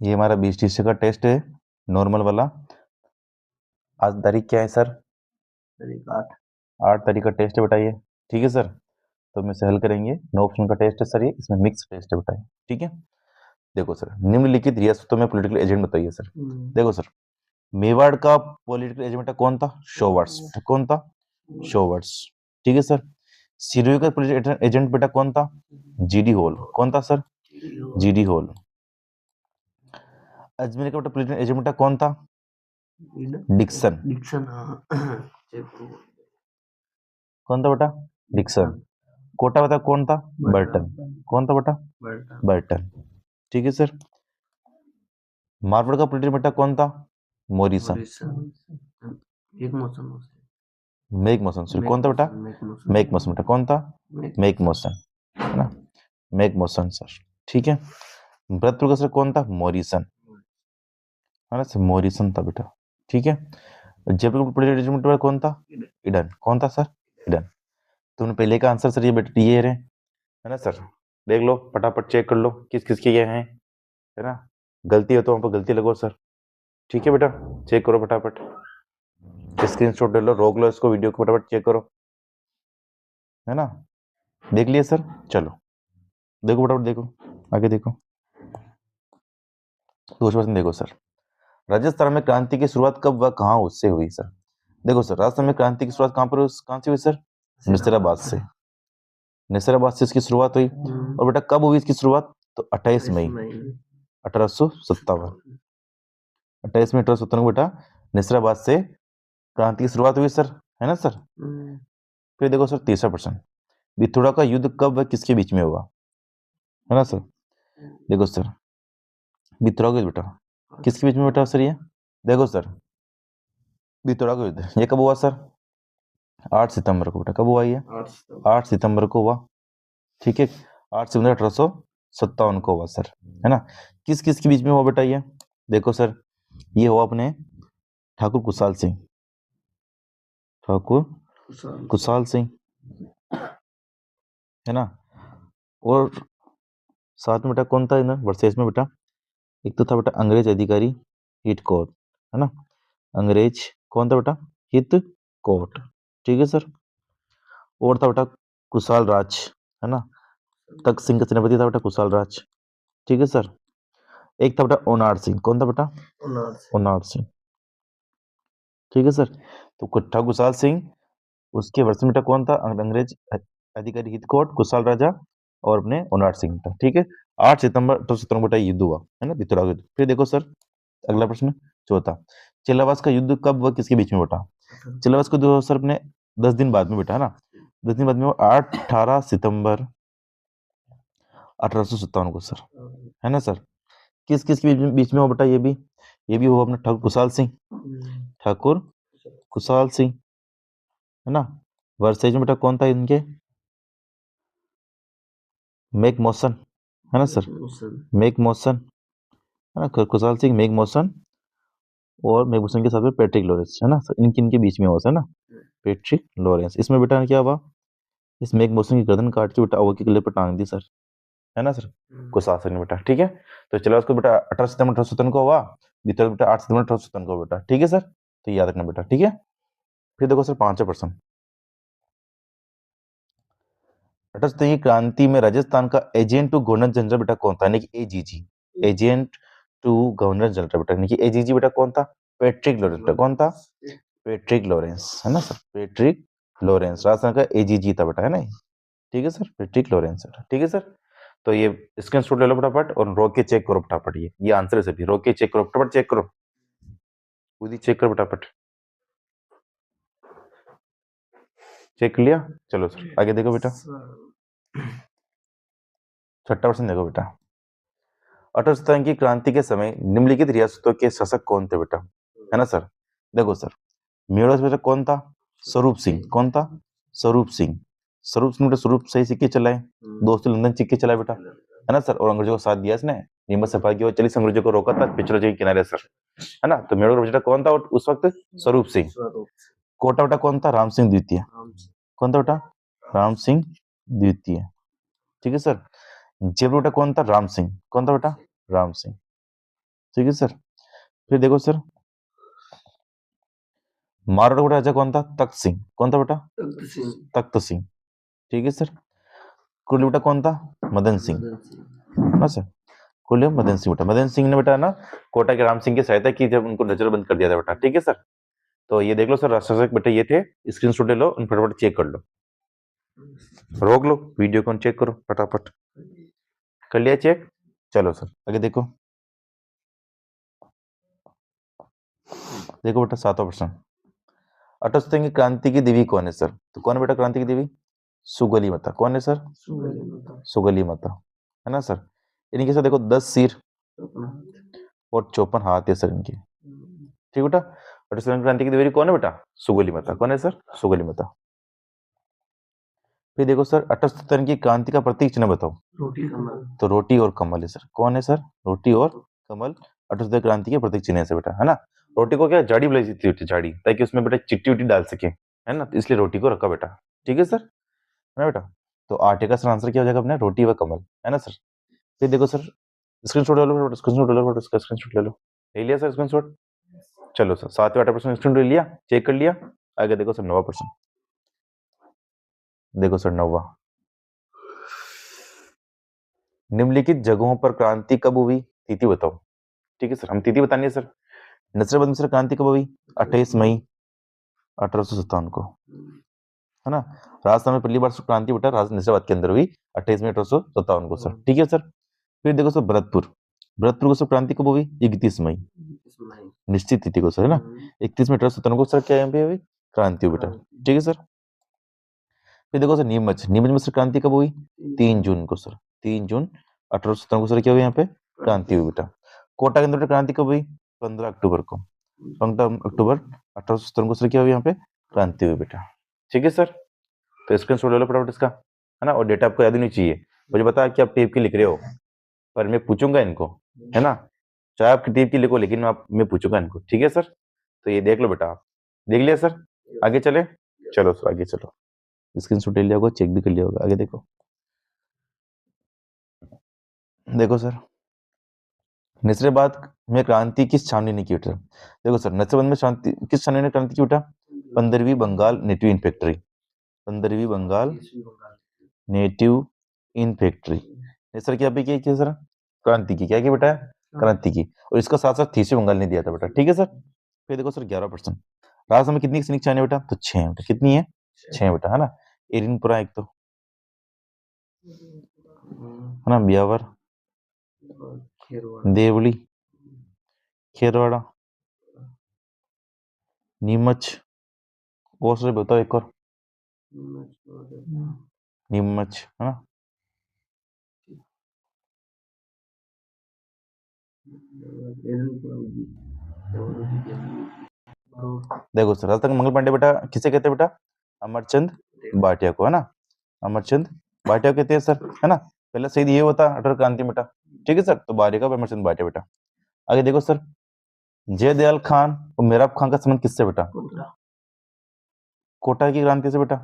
ये हमारा 20 का टेस्ट है, नॉर्मल वाला। आज तारीख क्या है सर? तारीख 8। 8 तारीख का टेस्ट है बेटा ये। ठीक है सर, तो हम इसे हल करेंगे। 9 ऑप्शन का टेस्ट है सर ये, इसमें मिक्स टेस्ट है बेटा ये। ठीक है, देखो सर, निम्नलिखित रियासतों में पॉलिटिकल एजेंट बताइए सर। देखो सर, मेवाड़ का पॉलिटिकल एजेंट बेटा कौन था? शोवर्ट्स। कौन था? शोवर्ट्स। ठीक है सर। सिरोही का पॉलिटिकल एजेंट बेटा कौन था? जीडी होल। कौन था सर? GD whole. अजमेर का बेटा पॉलिटिकल एजेंट बेटा कौन था? डिक्सन। डिक्सन, हाँ। कौन था बेटा? डिक्सन। कोटा बेटा कौन था? बर्टन। कौन था बेटा? बर्टन। ठीक है सर। मारवाड़ का पॉलिटिकल बेटा कौन था? मोरिसन। एक मौसम मेक मोशन, सॉरी, कौन था बेटा? मेक मोशन बेटा कौन था? मेक मोशन, है ना? Make motion sir. ठीक है। भरतपुर का सर कौन था? मोरिसन, है ना सर? मोरिसन था बेटा। ठीक है। जयपुर का पॉलिटिकल एजेंट बेटा कौन था? इडन। कौन था सर? इडन। तुमने पहले का आंसर सर ये बेटा ये रहे, है ना सर? देख लो, फटाफट चेक कर लो किस किस के ये हैं, है ना? गलती हो तो वहां पर गलती लगो सर। ठीक है बेटा, चेक करो फटाफट, स्क्रीनशॉट ले लो, रोक लो इसको, वीडियो को फटाफट चेक करो, है ना? देख लिया सर? चलो देखो फटाफट, देखो आगे, देखो दूसरा प्रश्न देखो सर। राजस्थान में क्रांति की शुरुआत कब व कहाँ उससे हुई सर? देखो सर, राजस्थान में क्रांति की शुरुआत कहाँ से हुई सर? नसीराबाद से। नसीराबाद से इसकी शुरुआत हुई। और बेटा कब हुई इसकी शुरुआत? तो 28 मई 1857। 28 मई 1857 को बेटा नसीराबाद से क्रांति की शुरुआत हुई सर, है ना सर? फिर देखो सर तीसरा प्रश्न, बिथुड़ा का युद्ध कब व किसके बीच में हुआ, है ना सर? देखो सर, बिथुड़ा का युद्ध बेटा किसके बीच में बेटा सर ये? देखो सर, बिथुड़ा का युद्ध ये कब हुआ सर? 8 सितंबर को बेटा। कब हुआ ये? 8 सितंबर को हुआ। ठीक है, 8 सितंबर 1857 को हुआ सर, है ना? किस किस के बीच में हुआ बेटा ये? देखो सर, ये हुआ अपने ठाकुर कुशाल सिंह, ठाकुर कुशाल सिंह, है ना? और साथ में बेटा कौन था इधर वर्सेस में बेटा? एक तो था बेटा अंग्रेज अधिकारी हिटकॉट, है ना? अंग्रेज कौन था बेटा? हितकोट। ठीक है सर। और था बेटा कुशाल राज, है ना? तख्त सिंह का सेनापति था बेटा कुशाल राज। ठीक है सर। एक था बेटा ओनार सिंह। कौन था बेटा? ओनार सिंह। ठीक है सर। तो कुट्ठा कुशाल सिंह, उसके वर्ष में बेटा कौन था? अंग्रेज अधिकारी हितकोट, कुशाल राजा और अपने ओनार सिंह था। ठीक है, 8 सितंबर 1857 बेटा युद्ध हुआ, है ना, बिथुरा का युद्ध। फिर देखो सर अगला प्रश्न चौथा, चिल्लावास का युद्ध कब व किसके बीच में बेटा? चिल्लावास का युद्ध सर अपने 10 दिन बाद में बेटा, है ना? 10 दिन बाद में 18 सितंबर 1857 को सर, है ना सर? किस किस के बीच में हो बेटा? ये भी हो अपना ठाकुर कुशाल सिंह, ठाकुर कुशाल सिंह, है ना? वर्सेज में बेटा कौन था इनके? मेक मोशन, है ना सर? मेक मोशन, है ना? कुशाल सिंह, मेक मोशन और मेघभूषण के साथ में पैट्रिक लॉरेंस, है ना? इनके इनके बीच में हुआ है ना, पैट्रिक लॉरेंस। इसमें बेटा क्या हुआ? इस मेघभूषण की गर्दन काट के बेटा आगे के किले पर टांग दी सर, है ना सर? कुशाल सिंह ने बेटा। ठीक है, तो चलो उसको बेटा 18 सितंबर 1857 को हुआ, बीता बेटा 8 सितंबर 1857 को बेटा। ठीक है सर, तो याद रखना बेटा। ठीक है, फिर देखो सर पांचवा प्रश्न, 1857 की क्रांति में राजस्थान का एजेंट टू गवर्नर जनरल बेटा कौन था? यानी कि AGG, agent to governor general बेटा, यानी कि एजीजी बेटा कौन था? पैट्रिक लॉरेंस बेटा। कौन था? पैट्रिक लॉरेंस, है ना सर? पैट्रिक लॉरेंस राजस्थान का एजीजी था बेटा, है ना? ठीक है सर, पैट्रिक लॉरेंस। ठीक है सर, तो ये स्क्रीनशॉट ले लो फटाफट और रोक के चेक करो फटाफट। ये आंसर है सभी, रोक के चेक करो फटाफट, चेक करो, खुद ही चेक करो फटाफट। चेक कर लिया? चलो सर आगे देखो बेटा, छठा प्रश्न देखो बेटा, 1857 की क्रांति के समय निम्नलिखित रियासतों के शासक कौन थे बेटा? है ना सर? देखो सर, मेवाड़ बेटा कौन था? स्वरूप सिंह। कौन था? स्वरूप सिंह। स्वरूप सिंह बेटा स्वरूप सही सिक्के चलाए, दोस्त लंदन सिक्के चलाए बेटा, है ना सर? और अंग्रेजों को साथ दिया इसने, नीमच सफा की और 40 अंग्रेजों को रोका था पिछड़ों के किनारे सर, है ना? तो मेवाड़ बेटा कौन था उस वक्त? स्वरूप सिंह। कोटा बेटा कौन था? राम सिंह द्वितीय। कौन था बेटा? राम सिंह द्वितीय। ठीक है सर। जयपुर बेटा कौन था? राम सिंह। कौन था बेटा? राम सिंह। ठीक है सर। फिर देखो सर, मारवाड़ का राजा कौन था? तख्त सिंह। कौन था बेटा? तख्त सिंह। तख्त सिंह। ठीक है सर। कुल बेटा कौन था? मदन सिंह। मदन सिंह। हाँ सर, कुल मदन सिंह बेटा। मदन सिंह ने बेटा ना कोटा के राम सिंह की सहायता की जब उनको नजरबंद कर दिया था बेटा। ठीक है सर। तो ये देख लो सर, राष्ट्रशासक बेटा ये थे, स्क्रीनशॉट ले लो, उन फटाफट चेक कर लो, रोक लो वीडियो को, चेक करो फटाफट। कर लिया चेक? चलो सर आगे देखो। देखो बेटा 7वां प्रश्न, अटल क्रांति की देवी कौन है सर? तो कौन है बेटा क्रांति की देवी? सुगली माता। कौन है सर? सुगली माता। सुगली माता, है ना सर। इनके साथ देखो 10 सिर अपना। और 54 हाथ है सर इनके। ठीक बेटा। अटल क्रांति की देवी कौन है बेटा? सुगली माता। कौन है सर? सुगली माता। फिर देखो सर, अटल की क्रांति का प्रतीक चिन्ह बताओ। रोटी कमल। तो रोटी और कमल है सर। कौन है सर? रोटी और कमल अटल क्रांति के प्रतीक चिन्ह है बेटा, है ना। रोटी को क्या जाड़ी बुलाई जाती है, जाड़ी, ताकि उसमें बेटा चिट्टी उट्टी डाल सके, है ना, तो इसलिए रोटी को रखा बेटा। ठीक है सर, है ना बेटा। तो आटे का सर आंसर क्या हो जाएगा अपने? रोटी व कमल, है ना सर। फिर देखो सर, स्क्रीनशॉट ले लो, स्क्रीनशॉट ले लो, उसका स्क्रीनशॉट ले लो। ले लिया सर स्क्रीनशॉट? चलो सर 7वें 8वें प्रश्न स्क्रीनशॉट ले लिया, चेक कर लिया। आगे देखो सर 9वां प्रश्न। देखो सर 9वां, निम्नलिखित जगहों पर क्रांति कब हुई? तिथि बताओ। ठीक है सर, हम तिथि बतानी है सर। नसरुद्दीन सर क्रांति कब हुई? 28 मई 1857 को, है ना। राजस्थान में पहली बार क्रांति बेटा नसरुद्दीन के अंदर हुई 28 मई 1857 को सर। ठीक है सर। फिर देखो सर भरतपुर, भरतपुर को सर क्रांति कब हुई? 31 मई, निश्चित तिथि को सर, है ना। 31 मई 1857 को सर क्या यहाँ पे हुई? क्रांति हुई बेटा। ठीक है सर। फिर देखो सर नीमच, नीमच में सर क्रांति कब हुई? 3 जून को सर, 3 जून 1857 को सर क्या हुई यहाँ पे? क्रांति हुई बेटा। कोटा के अंदर क्रांति कब हुई? 15 अक्टूबर को, 15 अक्टूबर 1857 को सर क्या हुई यहाँ पे? क्रांति हुई बेटा। ठीक है सर। तो स्क्रीनशॉट ले लो फटाफट इसका, है ना। और डेटा आपको याद नहीं चाहिए, मुझे पता कि आप टेप की लिख रहे हो, पर मैं पूछूंगा इनको, है ना। चाहे आपकी टेप की लिखो, लेकिन मैं पूछूंगा इनको। ठीक है सर। तो ये देख लो बेटा, आप देख लिया सर। आगे चले? चलो सर आगे चलो, स्क्रीनशॉट ले लिया होगा, चेक भी कर लिया होगा। आगे देखो, देखो सर, नसीराबाद में क्रांति किस छावनी ने की बेटा? देखो सर, नसीराबाद में शांति किस छावनी ने क्रांति की बेटा? 15वीं Bengal native in factory, 15वीं Bengal native in factory ने सर क्या की सर? क्रांति की। क्या की बेटा? क्रांति की। और इसका साथ साथ 30वीं बंगाल ने दिया था बेटा। ठीक है सर। फिर देखो सर 11%, राजस्थान में कितनी सैनिक छावनी बेटा? तो 6 बेटा। कितनी है? 6 बेटा, है ना। एरिनपुरा एक तो, है ना, ब्यावर, देवली, खेरवाड़ा, नीमच, और सर बताओ एक और, नीमच, है ना। देखो सर, राजस्थान मंगल पांडे बेटा किसे कहते हैं बेटा? अमरचंद भाटिया को, है ना। अमरचंद भाटिया कहते हैं सर, है ना। पहले सही ये होता अटल क्रांति बेटा। ठीक है सर। तो भाटिया का अमरचंद भाटिया बेटा। आगे देखो सर, जयदयाल खान और मेहराब खान का संबंध किससे बेटा? कोटा की क्रांति से बेटा।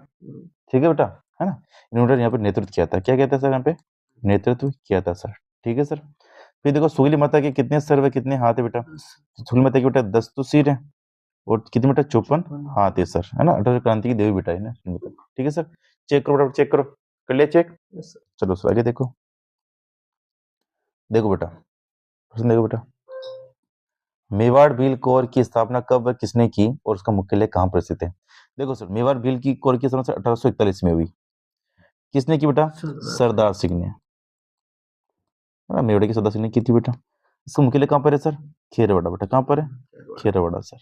ठीक है बेटा, है ना। इन्होंने यहाँ पे नेतृत्व किया था। क्या कहता है सर यहाँ पे? नेतृत्व किया था सर। ठीक है सर। फिर देखो सुगली माता के कितने सर व कितने हाथ है बेटा? सुगली माता के बेटा 10 तो सिर है, और कितने बेटा? 54 हाथ है सर, है ना। अटल क्रांति की देवी बेटा है ना। ठीक है सर। चेक करो बेटा, चेक करो। कर लिया चेक? चलो सर आगे देखो। देखो बेटा, प्रश्न देखो बेटा, मेवाड़ भील कोर की स्थापना कब व किसने की और उसका मुख्यालय कहाँ पर स्थित है? देखो सर, मेवाड़ भील की कोर की स्थापना 1841 में हुई। किसने की बेटा? सरदार सिंह ने, है ना। मेवाड़ की सरदार सिंह ने की थी बेटा। इसका मुख्यालय कहाँ पर है सर? खेरवाड़ा बेटा। कहाँ पर है? खेरवाड़ा सर।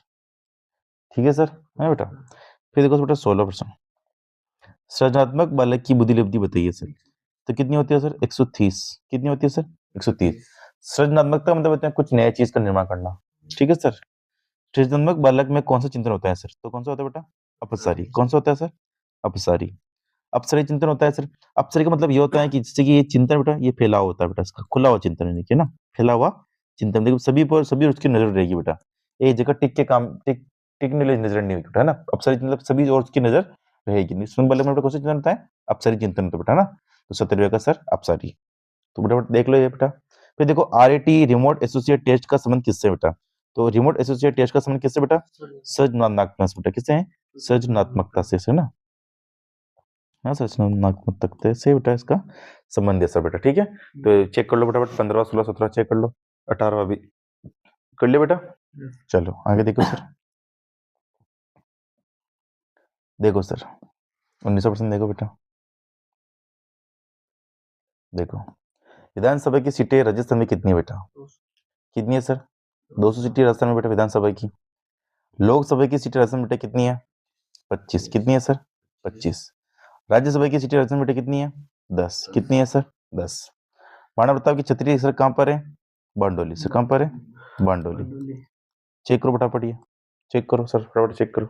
ठीक है सर, है बेटा। फिर देखो बेटा 16%, सृजनात्मक बालक की बुद्धि लब्धि बताइए सर। तो कितनी होती है सर? 130। कितनी होती है सर? 130। सृजनात्मकता मतलब होता है कुछ नया चीज का निर्माण करना। ठीक है सर। सृजनात्मक बालक में कौन सा चिंतन होता है सर? तो कौन सा होता है बेटा? अपसारी। कौन सा होता है सर? अपसारी। अपसारी चिंतन होता है सर। अपसारी का मतलब ये होता है कि जिससे कि ये चिंतन बेटा ये फैला होता है बेटा, इसका खुला हुआ चिंतन है ना, फैला हुआ चिंतन। देखो सभी पर सभी उसकी नजर रहेगी बेटा, एक जगह टिक के काम टिकने लिए नजर नहीं होगी बेटा, है ना। अपसारी मतलब सभी और उसकी नजर रहेगी नहीं। सुन बालक में बेटा कौन सा चिंतन होता है? अपसारी चिंतन होता है बेटा, ना। तो 17वें का सर अपसारी। तो बेटा देख लो ये बेटा। फिर देखो RAT रिमोट एसोसिएट टेस्ट का संबंध किससे है बेटा? तो रिमोट एसोसिएट टेस्ट का संबंध किससे बेटा? सृजनात्मकता से बेटा। किससे है? सृजनात्मकता से ना। हाँ सृजनात्मकता से बेटा इसका संबंध है सर बेटा। ठीक है, तो चेक कर लो बेटा। 15, 16, 17 चेक कर लो, 18 भी कर लिया बेटा। चलो आगे देखो सर। देखो सर 19% देखो बेटा। देखो विधानसभा की सीटें राजस्थान में कितनी है बेटा? कितनी है सर? 200 सीटें राजस्थान में बेटा विधानसभा की। लोकसभा की सीटें राजस्थान में बेटा कितनी है? 25। कितनी है सर? 25। राज्यसभा की सीटें राजस्थान में बेटा कितनी है? 10। कितनी है सर? 10। माना प्रताप की छतरी सर कहाँ पर है? बारडोली। सर कहाँ पर है? बारडोली। चेक करो फटाफट, ये चेक करो सर, फटाफट चेक करो।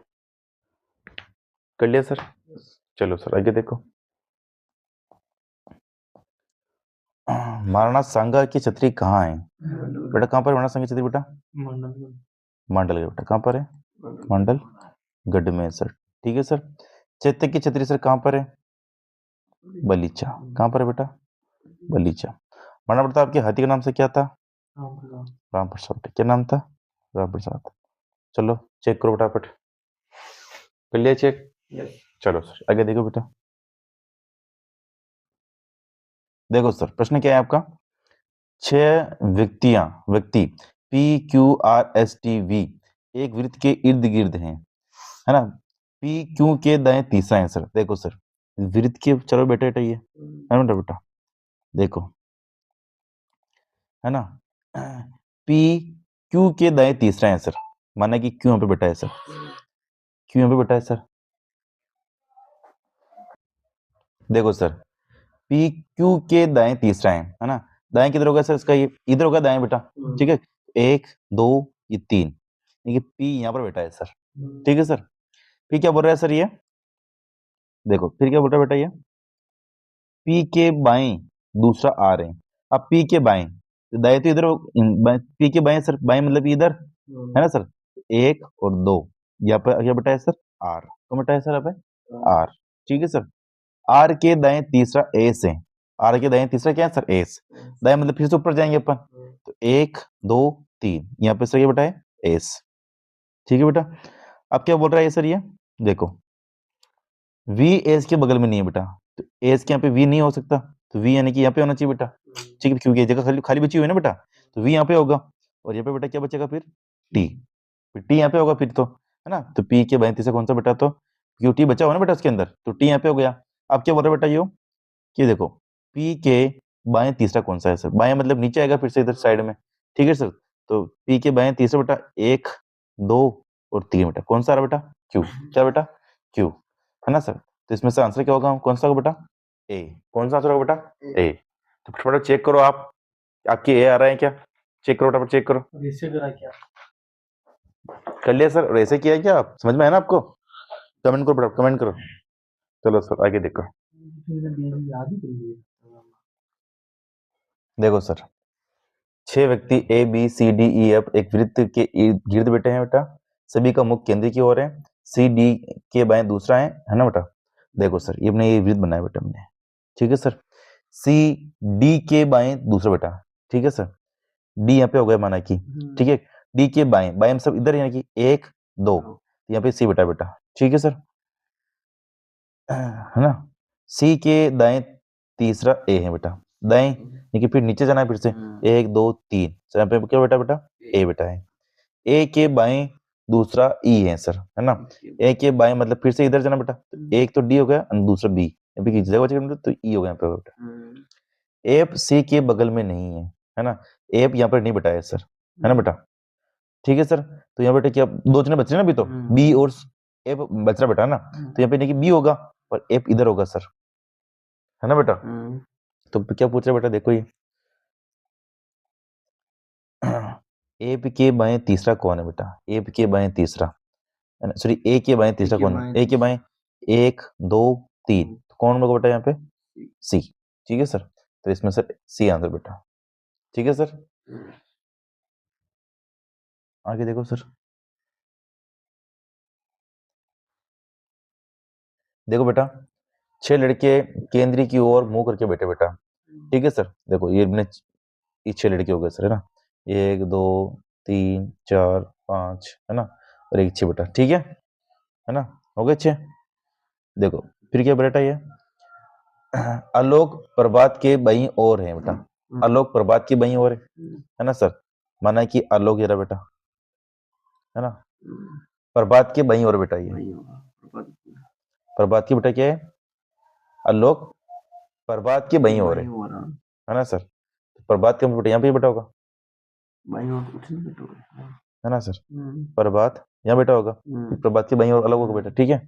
कर लिया सर? चलो सर आगे देखो। महाराणा सांगा की छतरी कहाँ है बेटा? कहाँ पर है महाराणा सांगा की छतरी बेटा? मंडल बेटा। कहाँ पर है? मंडल गढ़ में सर। ठीक है सर। चैत्य की छतरी सर कहाँ पर है? बलीचा। कहाँ पर है बेटा? बलीचा। महाराणा प्रताप के हाथी का नाम से क्या था? राम प्रसाद। क्या नाम था? राम प्रसाद। चलो चेक करो फटाफट। कर लिया चेक? चलो सर आगे देखो बेटा। देखो सर प्रश्न क्या है आपका? 6 व्यक्ति PQRSTV एक वृत्त के इर्द गिर्द हैं, है ना? PQ के दाएं तीसरा है सर। देखो सर वृत्त के, चलो बेटा बेटा ये है ना बेटा, देखो है ना, PQ के दाएं तीसरा है सर। माना कि Q यहाँ पे बेटा है सर, Q यहाँ पे बेटा है सर। देखो सर PQ के दाएं तीसरा है ना? दाएं किधर होगा सर इसका? ये इधर होगा दाएं बेटा। ठीक है, 1 2 ये 3, देखिए P यहाँ पर बेटा है सर। ठीक है सर। P क्या बोल रहा है सर? ये देखो फिर क्या बोल रहा है बेटा? ये P के बाएं दूसरा R है। अब P के बाएं, तो दाएं तो इधर P के बाएं सर, बाएं मतलब इधर है ना सर। 1 और 2 यहाँ पर क्या बेटा है सर? R। तो बेटा है सर यहाँ पे R। ठीक है सर। R के दाएं तीसरा एस है। R के दाएं तीसरा क्या है सर? एस। दाएं मतलब फिर से ऊपर जाएंगे अपन, तो 1 2 3 यहाँ पे सर ये बेटा है एस। ठीक है बेटा। अब क्या बोल रहा है सर? ये देखो V एस के बगल में नहीं है बेटा, तो एस के यहाँ पे V नहीं हो सकता, तो V यानी कि यहाँ पे होना चाहिए बेटा। ठीक है, क्योंकि ये जगह खाली खाली बची हुई है ना बेटा, तो V यहाँ पे होगा। और यहाँ पे बेटा क्या बचेगा फिर? T। फिर T यहाँ पे होगा फिर, तो है ना? तो P के बाएं तीसरा कौन सा बेटा? तो क्यों T बचा हुआ ना बेटा उसके अंदर, तो T यहाँ पे हो गया। अब क्या बोल रहा है बेटा? यो कि देखो P के बाएं तीसरा कौन सा है सर? बाएं मतलब नीचे आएगा फिर से इधर साइड में। ठीक है सर। तो P के बाएं तीसरा बेटा 1 2 और 3 बेटा कौन सा रहा बेटा? Q। क्या बेटा? Q, है ना सर? तो इसमें से आंसर क्या होगा? कौन सा होगा बेटा? A। कौन सा आंसर होगा बेटा? A। तो फटाफट चेक करो आप, आपकी A आ रहा है क्या? चेक करो फटाफट, चेक करो। कर लिया सर? और ऐसे किया है क्या? आप समझ में आया ना आपको? कमेंट करो फटाफट, कमेंट करो। चलो सर आगे देखो। देखो सर 6 व्यक्ति ABCDEF एक वृत्त के गिर्द बैठे हैं बेटा। सभी का मुख केंद्र की ओर है। CD के बाएं दूसरा है ना बेटा? देखो सर ये अपने ये वृत्त बनाया बेटा हमने। ठीक है सर। CD के बाएं दूसरा बेटा। ठीक है सर। D यहाँ पे हो गया माना कि, ठीक है। D के बाएं, बाएं सब इधर यानी कि 1 2, यहाँ पे C बेटा। ठीक है सर, है ना? C के दाएं तीसरा A है बेटा। दाएं देखिए फिर नीचे जाना है फिर से 1 2 3, यहाँ पे क्या बेटा? A बेटा है। A के बाएं दूसरा E है सर, है ना? A के बाएं मतलब फिर से इधर जाना बेटा, तो एक तो D हो गया और दूसरा B, यहाँ पे जगह बचेगा बेटा, तो E हो गया यहाँ पे बेटा। F C के बगल में नहीं है ना? F यहाँ पर नहीं बेटा है सर, है ना बेटा? ठीक है सर। तो यहाँ बेटा क्या दो जने बच रहे ना अभी, तो B और F बच रहा बेटा ना, तो यहाँ पे नहीं कि B होगा और F इधर होगा सर, है ना बेटा? तो क्या पूछ रहे बेटा? देखो ये A के बाएं तीसरा कौन है बेटा? A के बाएं तीसरा, सॉरी A के बाएं तीसरा कौन है? A के बाएं 1 2 3, कौन होगा बेटा यहाँ पे? C। ठीक है सर। तो इसमें सर C आंसर बेटा। ठीक है सर। आगे देखो सर। देखो बेटा 6 लड़के केंद्रीय की ओर मुंह करके बैठे बेटा। ठीक है सर। देखो ये ये 6 लड़के हो गए सर, है ना, 1 2 3 4 5, है ना, और एक 6 बेटा, ठीक है ना, हो गए 6। देखो फिर क्या बेटा, ये आलोक प्रभात के बाईं ओर है बेटा, आलोक प्रभात की बाईं ओर है ना सर, माना कि आलोक ये रहा बेटा, है ना, प्रभात के बाईं ओर बेटा, ये वही होगा प्रभात की बेटा क्या है, आलोक प्रभात के बाईं ओर वही हो रहा है ना सर, प्रभात का बेटा यहाँ पे बेटा होगा, वही हो कुछ नहीं बेटो है ना सर, प्रभात यहाँ बेटा होगा, प्रभात की बाईं ओर अलग होगा बेटा, ठीक है।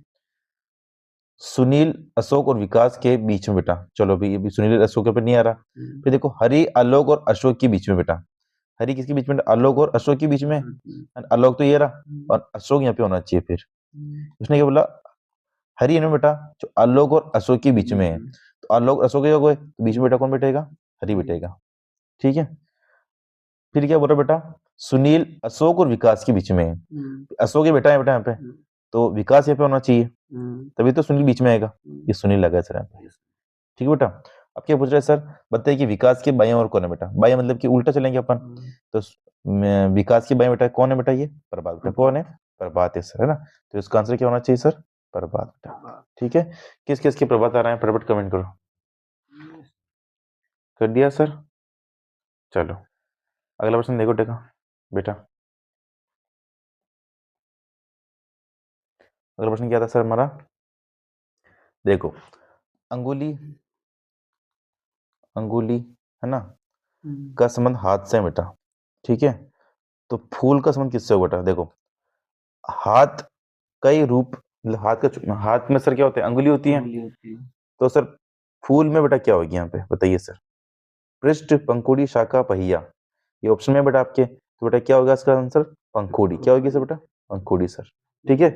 सुनील अशोक और विकास के बीच में बेटा, चलो अभी ये भी सुनील अशोक के पे नहीं आ रहा, फिर देखो हरि आलोक और अशोक के बीच में बेटा, हरि किसके बीच में, आलोक और अशोक के बीच में, आलोक तो ये रहा और अशोक यहाँ पे होना चाहिए, फिर उसने क्या बोला, हरि है ना बेटा जो आलोक और अशोक के बीच में है, तो आलोक अशोक हो गए, तो बीच में बेटा कौन बैठेगा, हरि बैठेगा, ठीक है। फिर क्या बोल रहा बेटा, सुनील अशोक और विकास के बीच में है, अशोक ही बेटा है बेटा यहाँ पे, तो विकास यहाँ पे होना चाहिए, तभी तो सुनील बीच में आएगा, ये सुनील लगा है सर यहाँ पे, ठीक है बेटा। अब क्या पूछ रहे हैं सर, बताइए कि विकास के बाएं ओर कौन है बेटा, बाएं मतलब कि उल्टा चलेंगे अपन, तो विकास के बाएं बेटा कौन है बेटा, ये प्रभात बेटा, कौन है, प्रभात है सर, है ना, तो इसका आंसर क्या होना चाहिए सर, प्रभात बेटा, ठीक है। किस किस के प्रभात आ रहे हैं फटाफट कमेंट करो, कर दिया सर, चलो अगला प्रश्न देखो टेका बेटा, अगला प्रश्न क्या था सर हमारा, देखो अंगुली, अंगुली है ना का संबंध हाथ से है बेटा, ठीक है, तो फूल का संबंध किससे होगा बेटा, देखो हाथ कई रूप, मतलब हाथ में सर क्या होते हैं, अंगुली होती है, तो सर फूल में बेटा क्या होगी यहाँ पे बताइए सर, पृष्ठ पंखुड़ी शाखा पहिया, ये ऑप्शन में बेटा आपके, तो बेटा क्या होगा इसका आंसर, पंखुड़ी, क्या होगी सर बेटा, पंखुड़ी सर, ठीक है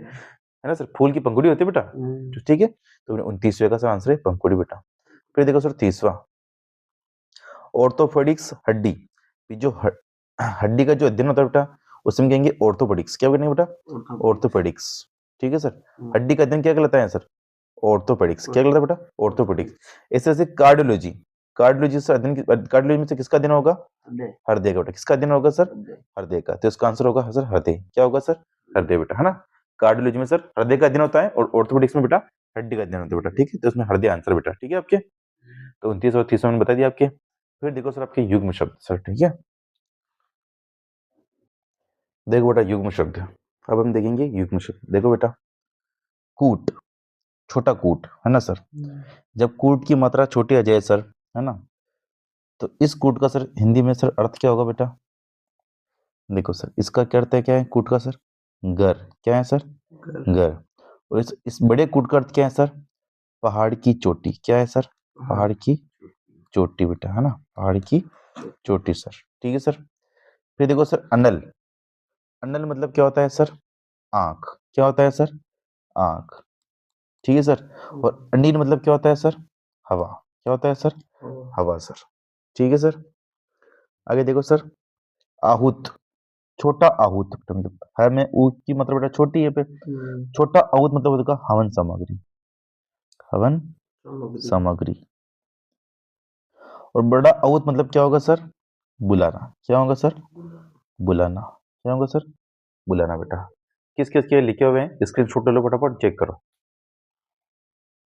ना सर, फूल की पंखुड़ी होती है बेटा, तो ठीक है, तो 29वें का सर आंसर है पंखुड़ी बेटा। फिर देखो सर 30वां, ऑर्थोपेडिक्स हड्डी, जो हड्डी का जो अध्ययन होता है बेटा उसमें कहेंगे ऑर्थोपेडिक्स, क्या कहेंगे बेटा, ऑर्थोपेडिक्स, ठीक है सर, हड्डी का अध्ययन क्या कहलाता है सर, ऑर्थोपेडिक्स, क्या कहलाता है बेटा, ऑर्थोपेडिक्स। ऐसे ऐसे कार्डियोलॉजी, कार्डियोलॉजी से अध्ययन, कार्डियोलॉजी में से किसका अध्ययन होगा, हृदय का बेटा, किसका अध्ययन होगा सर, हृदय का, तो इसका आंसर होगा सर हृदय, क्या होगा सर, हृदय बेटा, है ना, कार्डियोलॉजी में सर हृदय का अध्ययन होता है और ऑर्थोपेडिक्स में बेटा हड्डी का अध्ययन होता है बेटा, ठीक है, तो उसमें हृदय आंसर बेटा, ठीक है आपके, तो 29 और 30 मैंने बता दिया आपके। फिर देखो सर आपके युग्म शब्द सर, ठीक है, देखो बेटा युग्म शब्द, अब हम देखेंगे युग्म शब्द, देखो बेटा कूट, छोटा कूट, है ना सर, जब कूट की मात्रा छोटी आ जाए सर, है ना, तो इस कूट का सर हिंदी में सर अर्थ क्या होगा बेटा, देखो सर इसका क्या अर्थ है, क्या है कूट का सर, घर, क्या है सर, घर, और इस बड़े कूट का अर्थ क्या है सर, पहाड़ की चोटी, क्या है सर, पहाड़ की चोटी बेटा, है ना, पहाड़ की चोटी सर, ठीक है सर। फिर देखो सर अनल, अनल मतलब क्या होता है सर, आंख, क्या होता है सर, आंख, ठीक है सर, और अनील मतलब क्या होता है सर, हवा, क्या होता है सर, हवा सर, ठीक है सर। आगे देखो सर आहूत, छोटा आहूत, मतलब है में ऊ की मतलब बेटा छोटी है पे, छोटा आहूत मतलब होगा हवन सामग्री, हवन सामग्री, और बड़ा आहूत मतलब क्या होगा सर, बुलाना, क्या होगा सर, बुलाना, क्या होगा सर, बुलाना बेटा। किस किस के लिखे हुए हैं स्क्रीनशॉट ले लो फटाफट, चेक करो,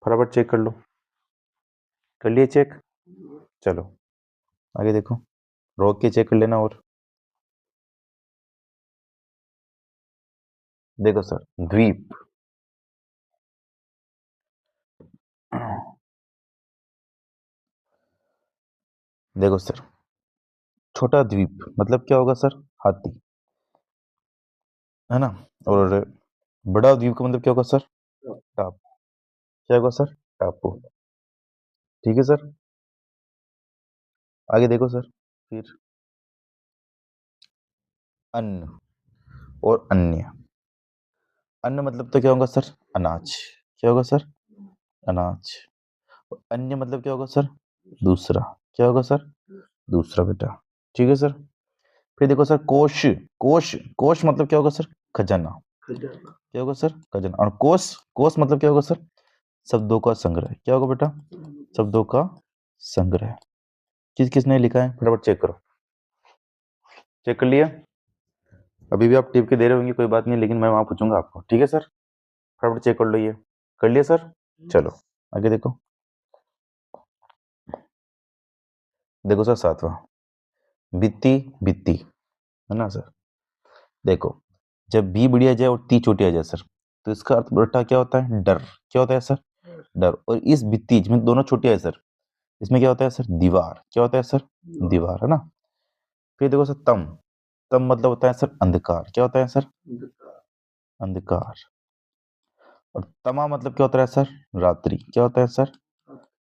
फटाफट चेक कर लो, कर लिए चेक, चलो आगे देखो, रोक के चेक कर लेना, और देखो सर द्वीप, देखो सर छोटा द्वीप मतलब क्या होगा सर, हाथी, है ना, और बड़ा द्वीप का मतलब क्या होगा सर, टाप, क्या होगा सर, टापू, ठीक है सर। आगे देखो सर, फिर अन्न और अन्य, अन्न मतलब तो क्या होगा सर, अनाज, क्या होगा सर, अनाज, और अन्य मतलब क्या होगा सर, दूसरा, क्या होगा सर, दूसरा बेटा, ठीक है सर। फिर देखो सर कोश, कोश, कोश मतलब क्या होगा सर, खजाना, क्या होगा सर, खजाना, और कोश, कोश मतलब क्या होगा सर, शब्दों का संग्रह, क्या होगा बेटा, शब्दों का संग्रह। किस किसने लिखा है फटाफट चेक करो, चेक कर लिया? अभी भी आप टिप के दे रहे होंगे, कोई बात नहीं, लेकिन मैं वहां पूछूंगा आपको, ठीक है सर? फटाफट चेक कर लो। ये कर लिया सर? चलो आगे देखो। देखो सर 7वां, बित्ती बित्ती, है ना सर? देखो, जब बी बड़ी आ जाए और ती छोटी आ जाए सर, तो इसका अर्थ बेटा क्या होता है? डर। क्या होता है सर? डर। और इस बित्ती जिसमें दोनों छोटी है सर, इसमें क्या होता है सर? दीवार। क्या होता है सर? दीवार, है ना? फिर देखो सर तम, तम मतलब होता है सर अंधकार। क्या होता है सर? अंधकार। और तमा मतलब क्या होता है सर? रात्रि। क्या होता है सर?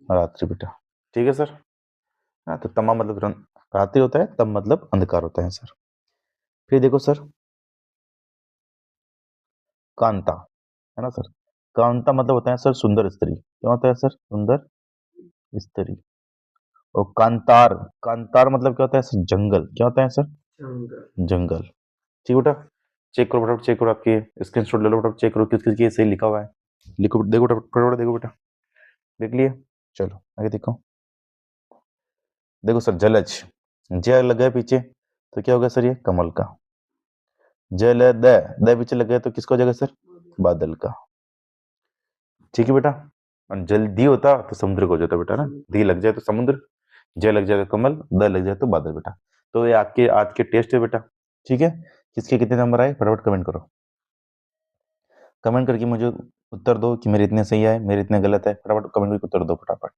रात्रि बेटा, ठीक है सर? हाँ, तो तमा मतलब रात्रि होता है, तम मतलब अंधकार होता है सर। फिर देखो सर कांता, है ना सर? कांता मतलब होता है सर सुंदर स्त्री। क्या होता है सर? सुंदर स्त्री। और कांतार, कांतार मतलब क्या होता है सर? जंगल। क्या होता है सर? जंगल। ठीक बेटा, चेक करो फटाफट, चेक करो, आपके स्क्रीनशॉट ले लो फटाफट, चेक करो किस किस की सही लिखा हुआ है। लिखो, देखो फटाफट देखो बेटा, देख लिए? चलो आगे देखो। देखो सर जलज, ज लग गया पीछे तो क्या होगा सर? ये कमल का। जल द पीछे लग गया तो किसका हो जाएगा सर? बादल का। ठीक है बेटा? और जल्दी होता तो समुद्र को हो जाता बेटा ना, दी लग जाए तो समुद्र, जय लग जाए तो कमल, द लग जाए तो बादल बेटा। तो ये आपके आज के टेस्ट है बेटा, ठीक है? किसके कितने नंबर आए फटाफट कमेंट करो, कमेंट करके मुझे उत्तर दो कि मेरे इतने सही आए, मेरे इतने गलत है, फटाफट कमेंट करके उत्तर दो फटाफट।